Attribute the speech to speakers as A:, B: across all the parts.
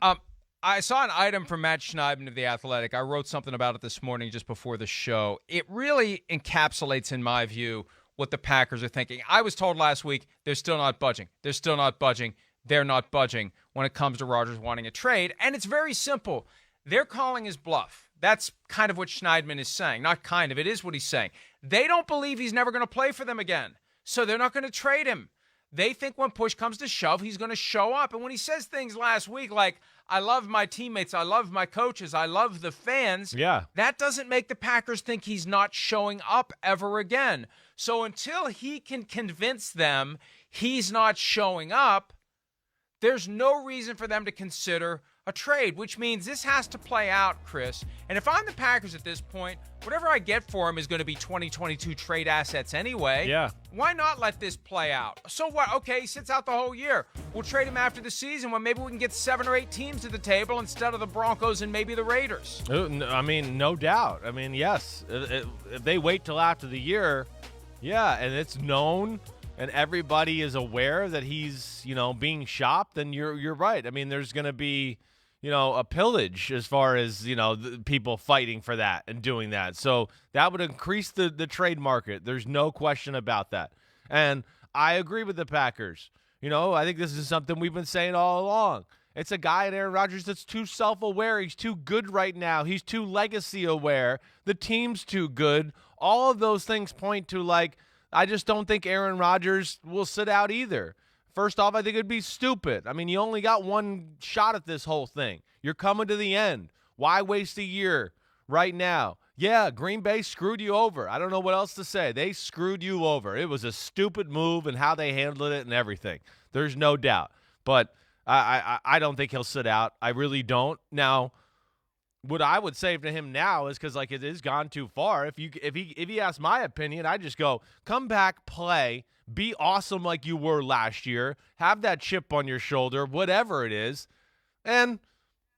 A: Um, I saw an item from Matt Schneidman of The Athletic. I wrote something about it this morning just before the show. It really encapsulates, in my view, what the Packers are thinking. I was told last week they're still not budging. They're still not budging. They're not budging when it comes to Rodgers wanting a trade. And it's very simple. They're calling his bluff. That's kind of what Schneidman is saying. Not kind of. It is what he's saying. They don't believe he's never going to play for them again. So they're not going to trade him. They think when push comes to shove, he's going to show up. And when he says things last week like, I love my teammates, I love my coaches, I love the fans, that doesn't make the Packers think he's not showing up ever again. So until he can convince them he's not showing up, there's no reason for them to consider a trade, which means this has to play out, Chris. And if I'm the Packers at this point, whatever I get for him is going to be 2022 trade assets anyway.
B: Yeah.
A: Why not let this play out? So what? Okay, he sits out the whole year. We'll trade him after the season when maybe we can get 7 or 8 teams to the table instead of the Broncos and maybe the Raiders.
B: I mean, no doubt. I mean, yes. If they wait till after the year, yeah, and it's known and everybody is aware that he's, being shopped, then you're right. I mean, there's going to be, a pillage as far as, the people fighting for that and doing that. So that would increase the trade market. There's no question about that. And I agree with the Packers. I think this is something we've been saying all along. It's a guy in Aaron Rodgers that's too self-aware. He's too good right now. He's too legacy-aware. The team's too good. All of those things point to, I just don't think Aaron Rodgers will sit out either. First off, I think it'd be stupid. I mean, you only got one shot at this whole thing. You're coming to the end. Why waste a year right now? Yeah, Green Bay screwed you over. I don't know what else to say. They screwed you over. It was a stupid move and how they handled it and everything. There's no doubt. But I don't think he'll sit out. I really don't. Now, what I would say to him now is because it is gone too far. If he asks my opinion, I just go, come back, play. Be awesome like you were last year. Have that chip on your shoulder, whatever it is. And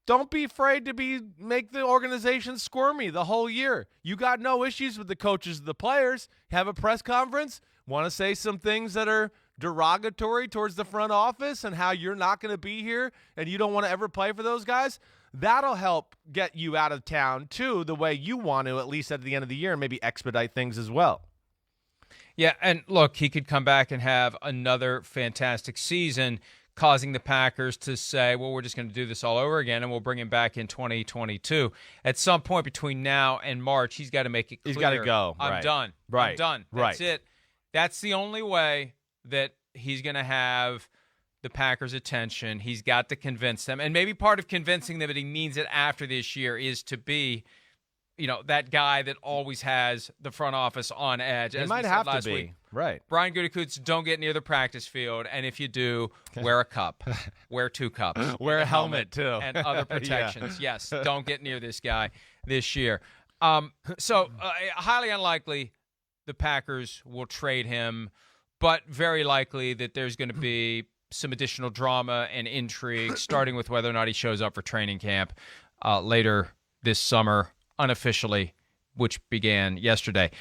B: don't be afraid to make the organization squirmy the whole year. You got no issues with the coaches and the players. Have a press conference. Want to say some things that are derogatory towards the front office and how you're not going to be here and you don't want to ever play for those guys. That'll help get you out of town, too, the way you want to, at least at the end of the year, and maybe expedite things as well.
A: Yeah, and look, he could come back and have another fantastic season, causing the Packers to say, well, we're just going to do this all over again, and we'll bring him back in 2022. At some point between now and March, he's got to make it clear.
B: He's got to go.
A: I'm done.
B: Right.
A: I'm done. That's it. That's the only way that he's going to have the Packers' attention. He's got to convince them. And maybe part of convincing them that he means it after this year is to be that guy that always has the front office on edge.
B: He might have to be.
A: Week,
B: right.
A: Brian Gutekunst, don't get near the practice field. And if you do, wear a cup. Wear 2 cups.
B: Wear a helmet, too.
A: And other protections.
B: Yeah.
A: Yes, don't get near this guy this year. Highly unlikely the Packers will trade him, but very likely that there's going to be some additional drama and intrigue, starting with whether or not he shows up for training camp later this summer, unofficially, which began yesterday.